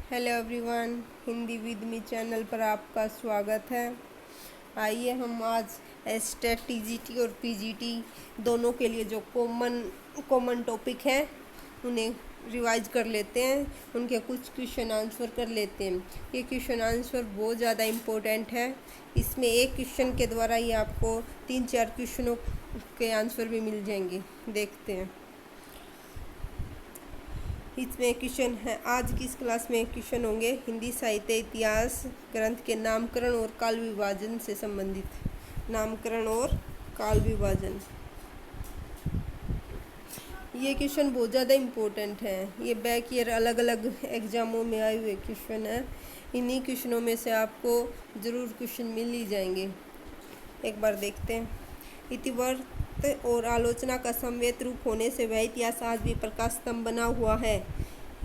Hello everyone, Hindi with me channel पर आपका स्वागत है। आइए हम आज एस्टेट टीजीटी और पीजीटी दोनों के लिए जो कॉमन टॉपिक हैं उन्हें रिवाइज कर लेते हैं। उनके कुछ क्वेश्चन आंसर कर लेते हैं। ये क्वेश्चन आंसर बहुत ज़्यादा इम्पोर्टेंट है। इसमें एक क्वेश्चन के द्वारा ही आपको 3-4 क्वेश्चनों के आंसर भी मिल जाएंगे। देखते हैं। इसमें क्वेश्चन है, आज की इस क्लास में क्वेश्चन होंगे हिंदी साहित्य इतिहास ग्रंथ के नामकरण और काल विभाजन से संबंधित। नामकरण और काल विभाजन, ये क्वेश्चन बहुत ज़्यादा इम्पोर्टेंट है। ये बैक ईयर अलग अलग एग्जामों में आए हुए क्वेश्चन हैं। इन्हीं क्वेश्चनों में से आपको ज़रूर क्वेश्चन मिल ही जाएंगे। एक बार देखते हैं। इतिवृत्त और आलोचना का समवेत रूप होने से वह इतिहास आज भी प्रकाश स्तंभ बना हुआ है।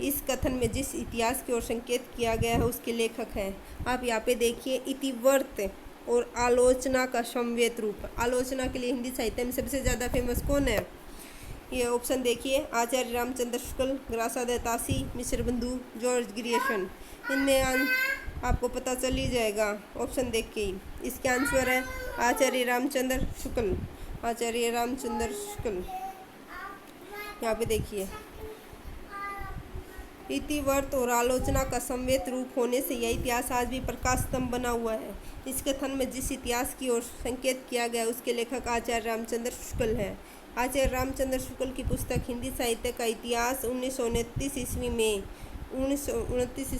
इस कथन में जिस इतिहास की ओर संकेत किया गया है उसके लेखक हैं। आप यहाँ पे देखिए, इतिवृत्त और आलोचना का समवेत रूप। आलोचना के लिए हिंदी साहित्य में सबसे ज़्यादा फेमस कौन है? ये ऑप्शन देखिए, आचार्य रामचंद्र शुक्ल, ग्रासा दत्तासी, मिश्रबंधु, जॉर्ज ग्रियर्सन। इनमें आपको पता चल ही जाएगा ऑप्शन देख के ही। इसके आंसर है आचार्य रामचंद्र शुक्ल। आचार्य रामचंद्र शुक्ल। यहाँ पे देखिए, इतिवृत्त और आलोचना का समवेत रूप होने से यह इतिहास आज भी प्रकाश स्तंभ बना हुआ है। इस कथन में जिस इतिहास की ओर संकेत किया गया उसके लेखक आचार्य रामचंद्र शुक्ल है। आचार्य रामचंद्र शुक्ल की पुस्तक हिंदी साहित्य का इतिहास 1929 ईस्वी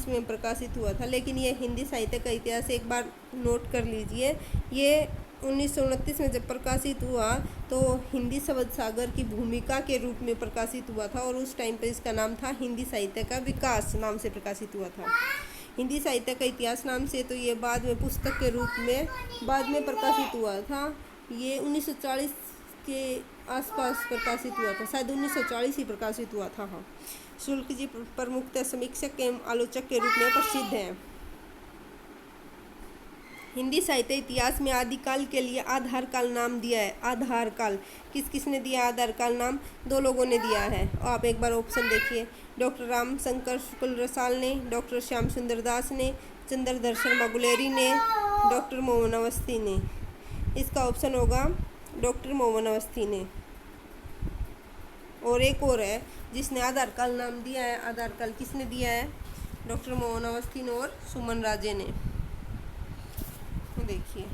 में प्रकाशित हुआ था। लेकिन ये हिंदी साहित्य का इतिहास एक बार नोट कर लीजिए, ये 1929 में जब प्रकाशित हुआ तो हिंदी शब्द सागर की भूमिका के रूप में प्रकाशित हुआ था और उस टाइम पर इसका नाम था हिंदी साहित्य का विकास नाम से प्रकाशित हुआ था। हिंदी साहित्य का इतिहास नाम से तो ये बाद में पुस्तक के रूप में बाद में प्रकाशित हुआ था। ये 1940 के आसपास प्रकाशित हुआ था, शायद 1940 ही प्रकाशित हुआ था। हाँ, शुक्ल जी प्रमुखतः समीक्षक एवं आलोचक के रूप में प्रसिद्ध हैं। हिंदी साहित्य इतिहास में आदिकाल के लिए आधार काल नाम दिया है। आधार काल किस किसने दिया? आधार काल नाम 2 लोगों ने दिया है। और आप एक बार ऑप्शन देखिए, डॉक्टर रामशंकर शुक्ल रसाल ने, डॉक्टर श्याम सुंदर दास ने, चंद्रधर शर्मा गुलेरी ने, डॉक्टर मोहन अवस्थी ने। इसका ऑप्शन होगा डॉक्टर मोहन अवस्थी ने। और एक और है जिसने आधार काल नाम दिया है। आधार काल किसने दिया है? डॉक्टर मोहन अवस्थी ने और सुमन राजे ने। देखिए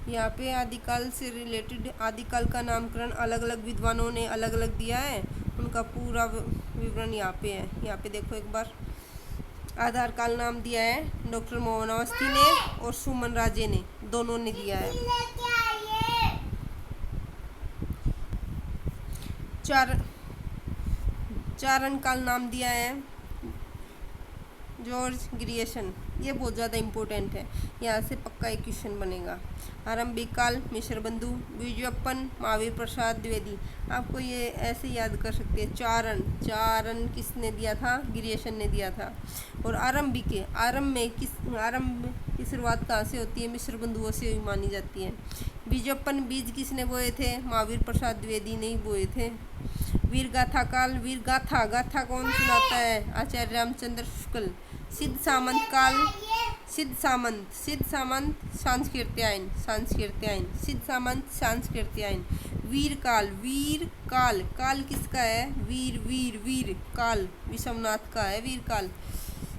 यहाँ पे आदिकाल से रिलेटेड आदिकाल का नामकरण अलग अलग विद्वानों ने अलग अलग दिया है। उनका पूरा विवरण यहाँ पे है। यहाँ पे देखो एक बार, आधार काल नाम दिया है डॉक्टर मोहन अवस्थी ने और सुमन राजे ने, दोनों ने दिया है। चारण काल नाम दिया है जॉर्ज ग्रियर्सन। ये बहुत ज़्यादा इम्पोर्टेंट है, यहाँ से पक्का एक क्वेश्चन बनेगा। आरंभिक काल मिश्रबंधु, विजयप्पन, महावीर प्रसाद द्विवेदी। आपको ये ऐसे याद कर सकते हैं। चारण किसने दिया था? ग्रियर्सन ने दिया था। और आरंभ की शुरुआत कहाँ से होती है? मिश्रबंधुओं से ही मानी जाती है। विजयप्पन बीज किसने बोए थे? महावीर प्रसाद द्विवेदी ने ही बोए थे। वीरगाथा काल, गाथा कौन सुनाता है? आचार्य रामचंद्र शुक्ल। सिद्ध सामंत काल, सिद्ध सामंत सांस्कृत्यायन, सिद्ध सामंत सांस्कृत्यायन। वीर काल किसका है? वीर काल विश्वनाथ का है। वीर काल।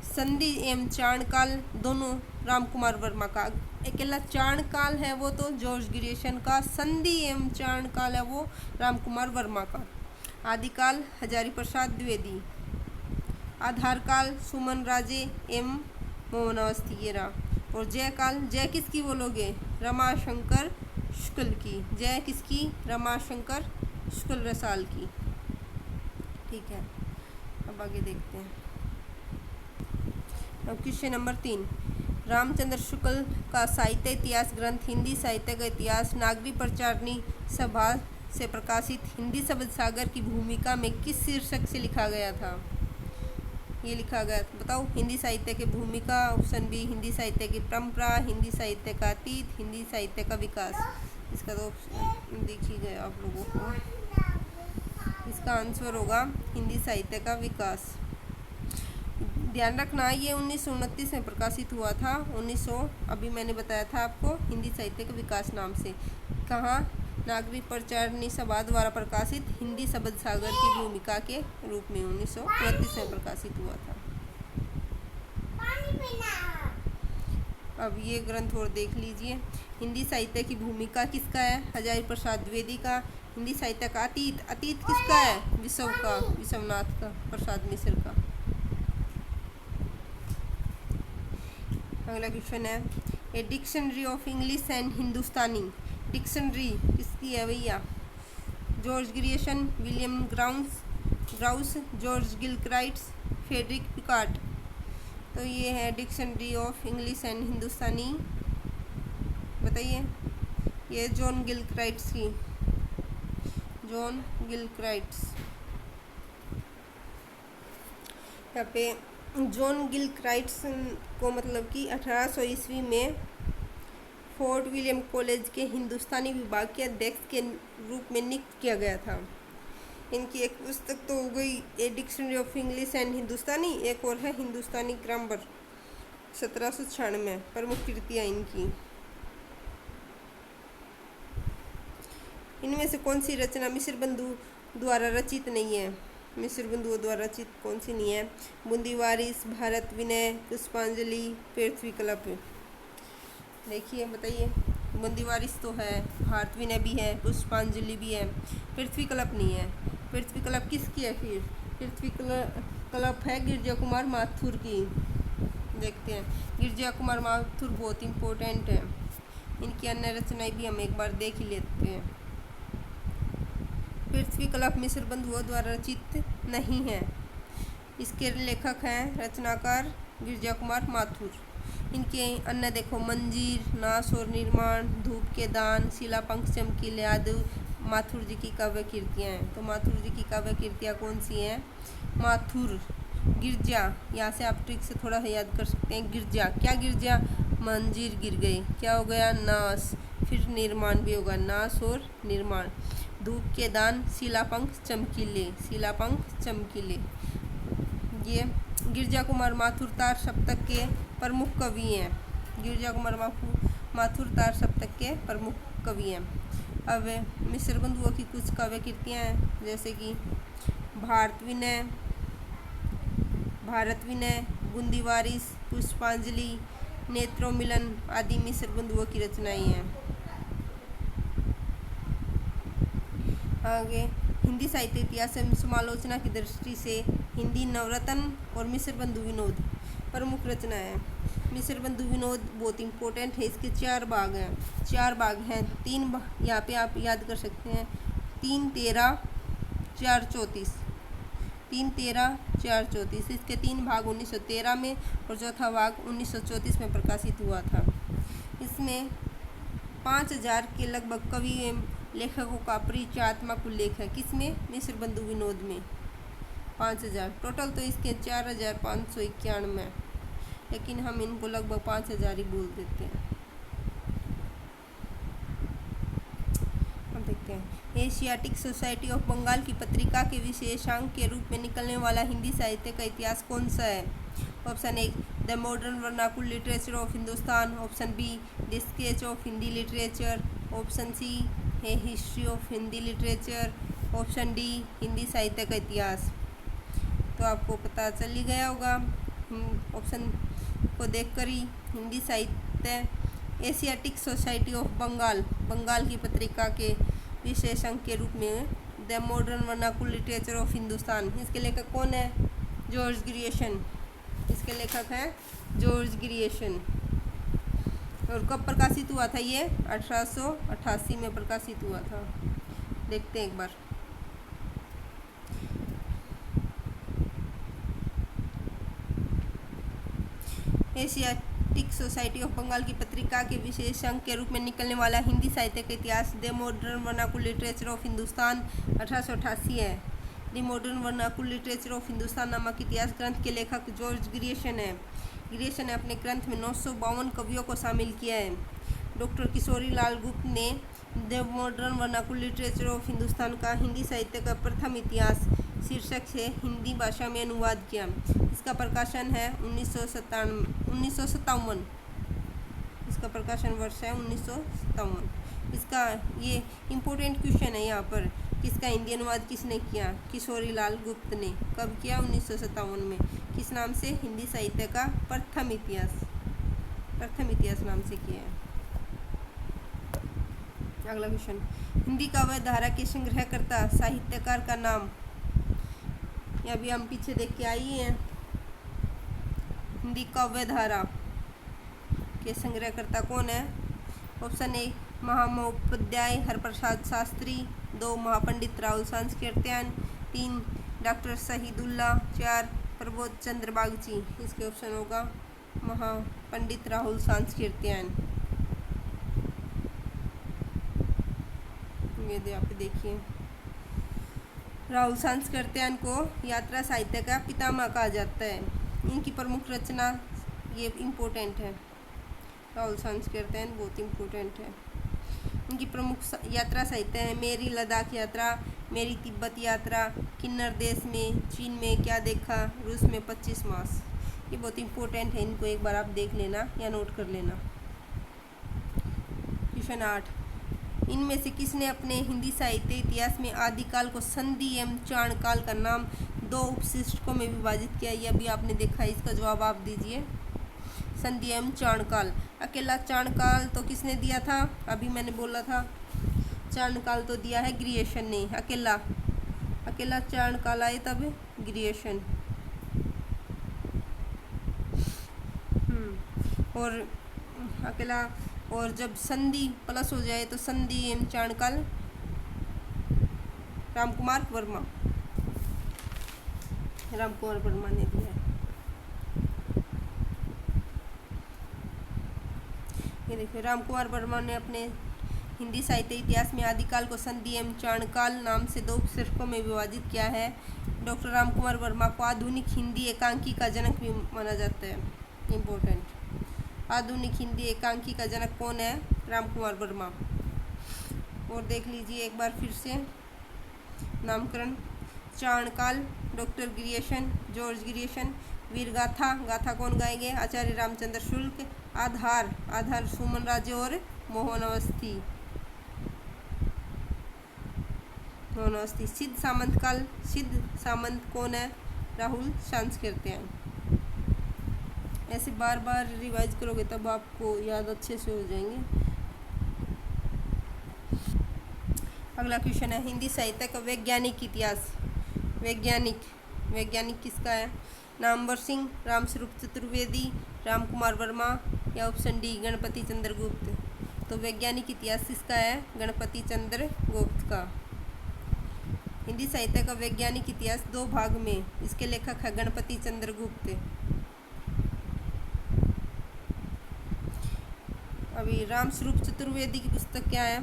संधि एवं चाण काल दोनों रामकुमार वर्मा का। अकेला चाण काल है वो तो जॉर्ज ग्रियर्सन का, संधि एवं चाण काल है वो रामकुमार वर्मा का। आदिकाल हजारी प्रसाद द्विवेदी। आधार काल सुमन राजे एवं मोहन अवस्थी, ये रहा। और जय काल, जय किसकी बोलोगे? रमाशंकर शुक्ल की। जय किसकी? रमाशंकर शुक्ल रसाल की। ठीक है, अब आगे देखते हैं। अब क्वेश्चन नंबर 3, रामचंद्र शुक्ल का साहित्य इतिहास ग्रंथ हिंदी साहित्य का इतिहास नागरी प्रचारणी सभा से प्रकाशित हिंदी शब्द सागर की भूमिका में किस शीर्षक से लिखा गया था? ये लिखा गया, बताओ। हिंदी साहित्य की भूमिका, ऑप्शन बी हिंदी साहित्य की परंपरा, हिंदी साहित्य का अतीत, हिंदी साहित्य का विकास। इसका तो ऑप्शन दिख ही गया आप लोगों को। इसका आंसर होगा हिंदी साहित्य का विकास। ध्यान रखना ये 1929 में प्रकाशित हुआ था। 1900 अभी मैंने बताया था आपको, हिंदी साहित्य का विकास नाम से। कहाँ? नागरिक प्रचारणी सभा द्वारा प्रकाशित हिंदी शब्द सागर की भूमिका के रूप में 1929 में प्रकाशित हुआ था। अब ये ग्रंथ और देख लीजिए। हिंदी साहित्य की भूमिका किसका है? हजारी प्रसाद द्विवेदी का। हिंदी साहित्य का अतीत किसका है? विश्वनाथ का प्रसाद मिश्र का। अगला क्वेश्चन है, A dictionary of English and Hindustani. Dictionary किसकी है भैया? George Grierson, William Growse, George गिलक्राइट्स, फ्रेडरिक पिकार्ट। तो ये है dictionary of English and Hindustani. बताइए, ये जॉन गिलक्राइट्स की, जॉन गिलक्राइट्स। यहाँ पे जॉन गिलक्राइट्स को मतलब कि 1800 ईस्वी में फोर्ट विलियम कॉलेज के हिंदुस्तानी विभाग के अध्यक्ष के रूप में नियुक्त किया गया था। इनकी एक पुस्तक तो हो गई A dictionary of English and Hindustani, एक और है हिंदुस्तानी ग्रामर 1796। प्रमुख कृतियाँ इनकी। इनमें से कौन सी रचना मिस्र बंधु द्वारा रचित नहीं है? मिस्र बंधुओं द्वारा रचित कौन सी नहीं है? बूंदी वारिस, भारत विनय, पुष्पांजलि, पृथ्वी कल्प। देखिए बताइए, बूंदी वारिस तो है, भारत विनय भी है, पुष्पांजलि भी है, पृथ्वी कल्प नहीं है। पृथ्वी कल्प किसकी है फिर? पृथ्वी कल्प है गिरजा कुमार माथुर की। देखते हैं, गिरजा कुमार माथुर बहुत इम्पोर्टेंट है। इनकी अन्य रचनाएं भी हम एक बार देख ही लेते हैं। पृथ्वी कल्प मिस्र बंधुओं द्वारा रचित नहीं है। इसके लेखक हैं रचनाकार गिरजा कुमार माथुर। इनके अन्य देखो, मंजीर, नाश और निर्माण, धूप के दान, शिलापंख, चमकीले आदि माथुर जी की काव्य कृतियाँ हैं। तो माथुर जी की काव्य कृतियाँ कौन सी हैं? माथुर, गिरजा, यहाँ से आप ट्रिक से थोड़ा याद कर सकते हैं। गिरजा, क्या गिरजा? मंजीर गिर गई, क्या हो गया? नाश, फिर निर्माण भी होगा, नाश और निर्माण। धूप के दान, शिलापंख चमकीले। ये गिरजा कुमार माथुर तार सप्तक के प्रमुख कवि हैं। गिरजा कुमार माथुर तार सप्तक के प्रमुख कवि हैं। अब मिस्र बंधुओं की कुछ काव्य कृतियाँ हैं, जैसे कि भारत विनय, बूंदी वारिस, पुष्पांजलि, नेत्रोमिलन आदि मिस्र बंधुओं की रचनाएं हैं। आगे, हिंदी साहित्य इतिहास एवं समालोचना की दृष्टि से हिंदी नवरत्न और मिस्र बंधु विनोद प्रमुख रचना है। मिस्र बंधु विनोद बहुत इंपॉर्टेंट है। इसके 4 भाग हैं। 3 यहाँ पे आप याद कर सकते हैं, 3, 13, 4, 34। 3, 13, 4, 34। इसके 3 भाग 1913 में और चौथा भाग 1934 में प्रकाशित हुआ था। इसमें 5000 के लगभग कवि एवं लेखकों का परिचयात्मक उल्लेख है। किसमें? मिस्र बंधु विनोद में 5000। टोटल तो इसके 4591 है, लेकिन हम इनको लगभग 5000 ही बोल देते हैं। अब देखते हैं, एशियाटिक सोसाइटी ऑफ बंगाल की पत्रिका के विशेषांक के रूप में निकलने वाला हिंदी साहित्य का इतिहास कौन सा है? Option A, the modern vernacular literature of Hindustan. Option B, the sketch of Hindi literature. Option C है history of Hindi literature. Option D, Hindi साहित्य का इतिहास। तो आपको पता चल ही गया होगा ऑप्शन को देखकर ही। हिंदी साहित्य एशियाटिक सोसाइटी ऑफ बंगाल की पत्रिका के विशेष अंक के रूप में the modern vernacular literature of Hindustan. इसके लेखक कौन है? George Grierson. इसके लेखक हैं जॉर्ज ग्रियर्सन। और कब प्रकाशित हुआ था ये? 1888 में प्रकाशित हुआ था। देखते हैं एक बार। एशियाटिक सोसाइटी ऑफ बंगाल की पत्रिका के विशेष अंक के रूप में निकलने वाला हिंदी साहित्य का इतिहास the modern vernacular literature of Hindustan 1888 है। The modern vernacular literature of Hindustan नामक इतिहास ग्रंथ के लेखक जॉर्ज ग्रियर्सन है। ग्रियर्सन ने अपने ग्रंथ में 952 कवियों को शामिल किया है। डॉक्टर किशोरी लाल गुप्त ने the modern vernacular literature of Hindustan का हिंदी साहित्य का प्रथम इतिहास शीर्षक से हिंदी भाषा में अनुवाद किया। इसका प्रकाशन है 1957। इसका प्रकाशन वर्ष है 1957। इसका ये इम्पोर्टेंट क्वेश्चन है यहाँ पर, किसका हिंदी अनुवाद किसने किया? किशोरी लाल गुप्त ने। कब किया? 1957 में। किस नाम से? हिंदी साहित्य का प्रथम इतिहास नाम से किया है। अगला क्वेश्चन, हिंदी काव्य धारा के संग्रहकर्ता साहित्यकार का नाम। ये अभी हम पीछे देख के आई हैं। हिंदी काव्य धारा के संग्रहकर्ता कौन है? ऑप्शन ए महामहोपाध्याय हरप्रसाद शास्त्री, 2 महापंडित राहुल सांस्कृत्यायन, 3 डॉक्टर शहीदुल्लाह, 4 प्रबोध चंद्र बागची। इसके ऑप्शन होगा महापंडित राहुल सांस्कृत्यायन। ये आप देखिए, राहुल सांस्कृत्यायन को यात्रा साहित्य का पितामह कहा जाता है। इनकी प्रमुख रचना, ये इम्पोर्टेंट है, राहुल सांस्कृत्यायन बहुत इम्पोर्टेंट है। इनकी प्रमुख यात्रा साहित्य है मेरी लद्दाख यात्रा, मेरी तिब्बत यात्रा, किन्नर देश में, चीन में क्या देखा, रूस में 25 मास। ये बहुत इम्पोर्टेंट है, इनको एक बार आप देख लेना या नोट कर लेना। क्वेश्चन 8, इनमें से किसने अपने हिंदी साहित्य इतिहास में आदिकाल को संधि एवं चाणकाल का नाम 2 उपशिष्टकों में विभाजित किया? ये अभी आपने देखा है, इसका जवाब आप दीजिए। संधि एवं चाणकाल, अकेला चाणकाल तो किसने दिया था? अभी मैंने बोला था, चाणकाल तो दिया है ग्रियेशन ने। अकेला चाणकाल आए तब ग्रियेशन। और अकेला, और जब संधि प्लस हो जाए तो संधि एवं चाणकाल रामकुमार वर्मा ने दिया है। ये देखिए, रामकुमार वर्मा ने अपने हिंदी साहित्य इतिहास में आदिकाल को संधि एवं चाणकाल नाम से 2 उपशिष्टकों में विभाजित किया है। डॉक्टर रामकुमार वर्मा को आधुनिक हिंदी एकांकी का जनक भी माना जाता है। इम्पोर्टेंट, आधुनिक हिंदी एकांकी का जनक कौन है? रामकुमार वर्मा। और देख लीजिए एक बार फिर से नामकरण, चाणकाल डॉक्टर ग्रियेशन, जॉर्ज ग्रियेशन। वीर गाथा कौन गाएंगे? आचार्य रामचंद्र शुक्ल। आधार सुमन राजे और मोहन अवस्थी। सिद्ध सामंत कौन है? राहुल सांस्कृत्यायन। ऐसे बार बार रिवाइज करोगे तब आपको याद अच्छे से हो जाएंगे। अगला क्वेश्चन है, हिंदी साहित्य का वैज्ञानिक इतिहास। वैज्ञानिक किसका है? नामवर सिंह, रामस्वरूप चतुर्वेदी, रामकुमार वर्मा या ऑप्शन डी गणपति चंद्र गुप्त। तो वैज्ञानिक इतिहास किसका है? गणपति चंद्र गुप्त का। हिंदी साहित्य का वैज्ञानिक इतिहास 2 भाग में, इसके लेखक है गणपति चंद्र गुप्त। अभी रामस्वरूप चतुर्वेदी की पुस्तक क्या है?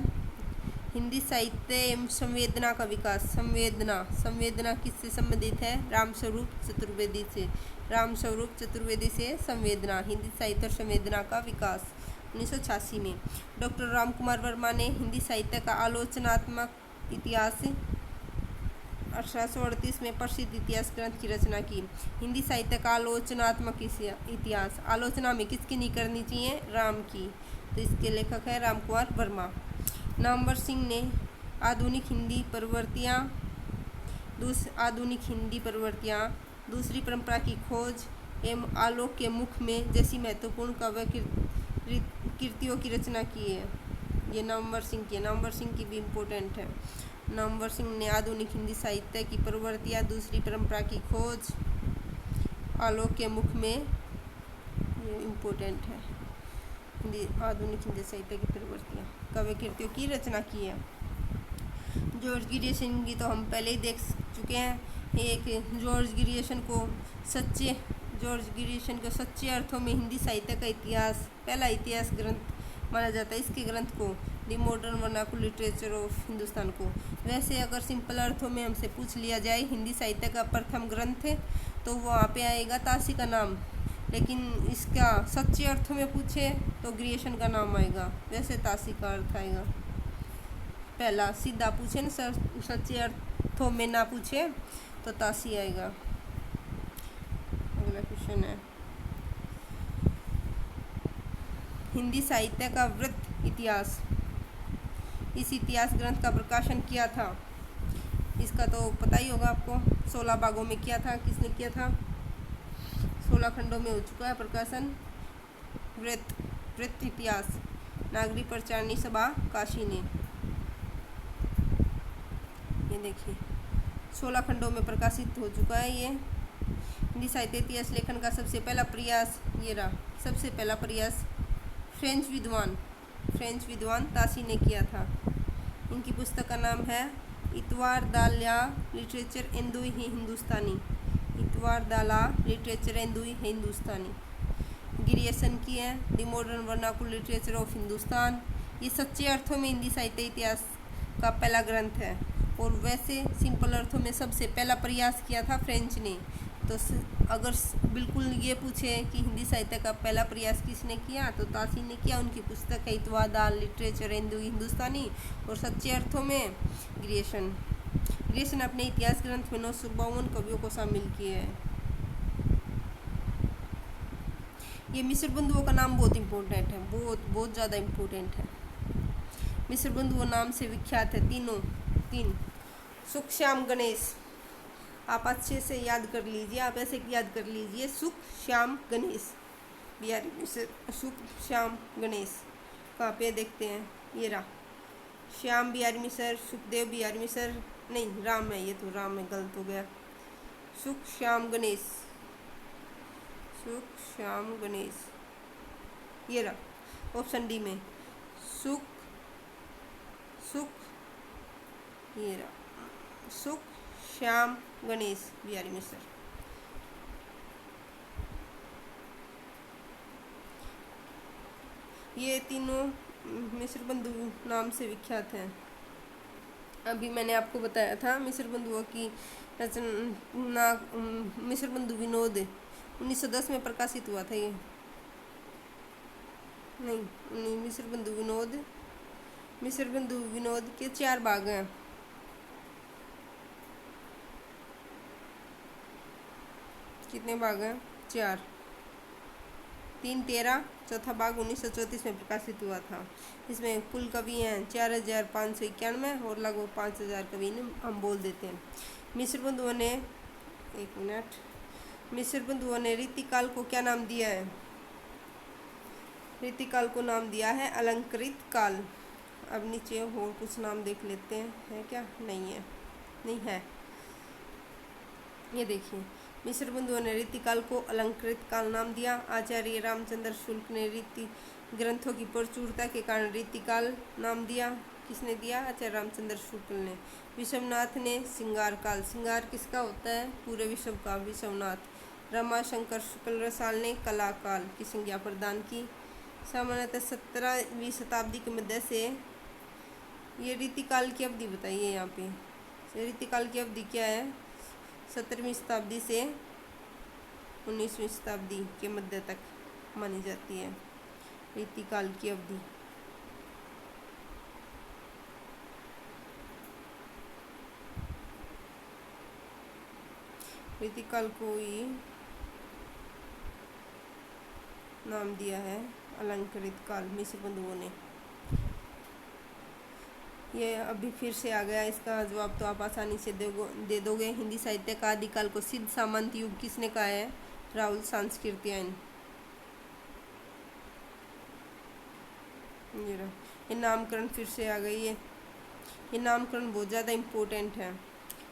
हिंदी साहित्य एवं संवेदना का विकास। संवेदना किससे संबंधित है? रामस्वरूप चतुर्वेदी से संवेदना, हिंदी साहित्य और संवेदना का विकास, 1986 में। डॉक्टर रामकुमार वर्मा ने हिंदी साहित्य का आलोचनात्मक इतिहास 1838 में प्रसिद्ध इतिहास ग्रंथ की रचना की। हिंदी साहित्य का आलोचनात्मक इतिहास, आलोचना में किसकी नहीं करनी चाहिए? राम की। तो इसके लेखक है रामकुमार वर्मा। नामवर सिंह ने आधुनिक हिंदी प्रवृत्तियाँ, दूसरी परंपरा की खोज एवं आलोक के मुख में जैसी महत्वपूर्ण काव्य कृतियों की रचना की है। ये नामवर सिंह की भी इम्पोर्टेंट है। नामवर सिंह ने आधुनिक हिंदी साहित्य की प्रवृत्तियाँ, दूसरी परंपरा की खोज, आलोक के मुख में, ये इम्पोर्टेंट है। आधुनिक हिंदी साहित्य की प्रवृत्तियाँ, काव्य कृतियों की रचना की है। जॉर्ज ग्रियेशन की तो हम पहले ही देख चुके हैं। जॉर्ज ग्रियेशन को सच्चे अर्थों में हिंदी साहित्य का पहला इतिहास ग्रंथ माना जाता है। इसके ग्रंथ को the modern vernacular literature of Hindustan को। वैसे अगर सिंपल अर्थों में हमसे पूछ लिया जाए हिंदी साहित्य का प्रथम ग्रंथ तो वहाँ पे आएगा तासी का नाम, लेकिन इसका सच्चे अर्थों में पूछे तो ग्रियेशन का नाम आएगा। वैसे तासी का अर्थ आएगा। पहला सीधा पूछे ना, सच्चे अर्थों में ना पूछे तो तासी आएगा। अगला क्वेश्चन है, हिंदी साहित्य का वृत्त इतिहास, इस इतिहास ग्रंथ का प्रकाशन किया था, इसका तो पता ही होगा आपको, 16 भागों में किया था। किसने किया था? 16 खंडों में हो चुका है प्रकाशन। वृत्त इतिहास, नागरिक प्रचारणी सभा काशी ने। ये देखिए 16 खंडों में प्रकाशित हो चुका है ये। हिंदी साहित्य इतिहास लेखन का सबसे पहला प्रयास, ये रहा सबसे पहला प्रयास, फ्रेंच विद्वान तासी ने किया था। इनकी पुस्तक का नाम है इतवार दाला लिटरेचर एंड द हिंदुस्तानी, इतवार दाला literature and the Hindustani. Graduation की है the modern vernacular literature of Hindustan. ये सच्चे अर्थों में हिंदी साहित्य इतिहास का पहला ग्रंथ है, और वैसे सिंपल अर्थों में सबसे पहला प्रयास किया था फ्रेंच ने। तो अगर बिल्कुल ये पूछे कि हिंदी साहित्य का पहला प्रयास किसने किया, तो तासी ने किया। उनकी पुस्तक है इतवार दाल लिटरेचर एंड द हिंदुस्तानी। और सच्चे अर्थों में ग्रेजुएशन अपने इतिहास ग्रंथ में 952 कवियों को शामिल किए है। ये मिस्र बंधुओं का नाम बहुत इम्पोर्टेंट है, बहुत ज़्यादा इम्पोर्टेंट है। मिस्र बंधुओं नाम से विख्यात है तीन सुख श्याम गणेश। आप अच्छे से याद कर लीजिए, आप ऐसे याद कर लीजिए, सुख श्याम गणेश बिहारी मिस्र। सुख श्याम गणेश कहाँ पे देखते हैं, ये रहा श्याम बिहारी मिस्र, सुखदेव बिहारी मिस्र, नहीं राम है, ये तो राम है, गलत हो गया। सुख श्याम गणेश, सुख श्याम गणेश, ये रहा ऑप्शन डी में सुख, ये रहा सुख श्याम गणेश बिहारी मिस्र। ये तीनों मिस्र बंधु नाम से विख्यात हैं। अभी मैंने आपको बताया था मिस्र बंधुओं की रचना, मिस्र बंधु विनोद 1910 में प्रकाशित हुआ था। ये नहीं, मिस्र बंधु विनोद के 4 भाग हैं। कितने भाग हैं? 4, 3, 13, चौथा भाग 1934 में प्रकाशित हुआ था। इसमें कुल कवि हैं 4591 और लगभग 5000 कवि ने हम बोल देते हैं। मिस्र बंधुओं ने, एक मिनट, मिस्र बंधुओं ने रीतिकाल को क्या नाम दिया है? रीतिकाल को नाम दिया है अलंकृत काल। अब नीचे और कुछ नाम देख लेते हैं, है क्या? नहीं है, नहीं है। ये देखिए मिस्र बंधुओं ने रीतिकाल को अलंकृत काल नाम दिया। आचार्य रामचंद्र शुक्ल ने रीति ग्रंथों की प्रचुरता के कारण रीतिकाल नाम दिया। किसने दिया? आचार्य रामचंद्र शुक्ल ने। विश्वनाथ ने श्रृंगार काल, श्रृंगार किसका होता है? पूरे विश्व का, विश्वनाथ। रमाशंकर शुक्ल रसाल ने कला काल की संज्ञा प्रदान की। सामान्यतः 17वीं शताब्दी के मध्य से ये रीतिकाल की अवधि बताइए। यहाँ पे रीतिकाल की अवधि क्या है? 17वीं शताब्दी से 19वीं शताब्दी के मध्य तक मानी जाती है रीतिकाल की अवधि। रीतिकाल को ही नाम दिया है अलंकृत काल मिस्र बंधुओं ने। ये अभी फिर से आ गया, इसका जवाब तो आप आसानी से दे दोगे। हिंदी साहित्य का आदिकाल को सिद्ध सामंत युग किसने कहा है? राहुल सांस्कृत्यायन। ये नामकरण फिर से आ गई है। ये नामकरण बहुत ज़्यादा इम्पोर्टेंट है,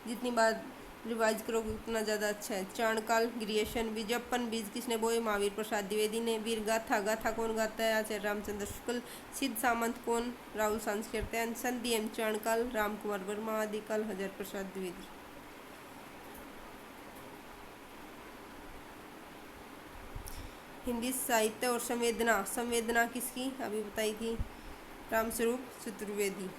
जितनी बार रिवाइज करोगे उतना ज़्यादा अच्छा है। चाणकाल, ग्रिएशन, बीजप्पन, बीज किसने बोए? महावीर प्रसाद द्विवेदी ने। वीर गाथा, गाथा कौन गाता है? आचार्य रामचंद्र शुक्ल। सिद्ध सामंत कौन? राहुल सांस्कृत्यायन। संधि एवं चाणकाल, राम कुमार वर्मा। आदिकाल, हजारी प्रसाद द्विवेदी। हिंदी साहित्य और संवेदना, संवेदना किसकी? अभी बताई थी, रामस्वरूप चतुर्वेदी।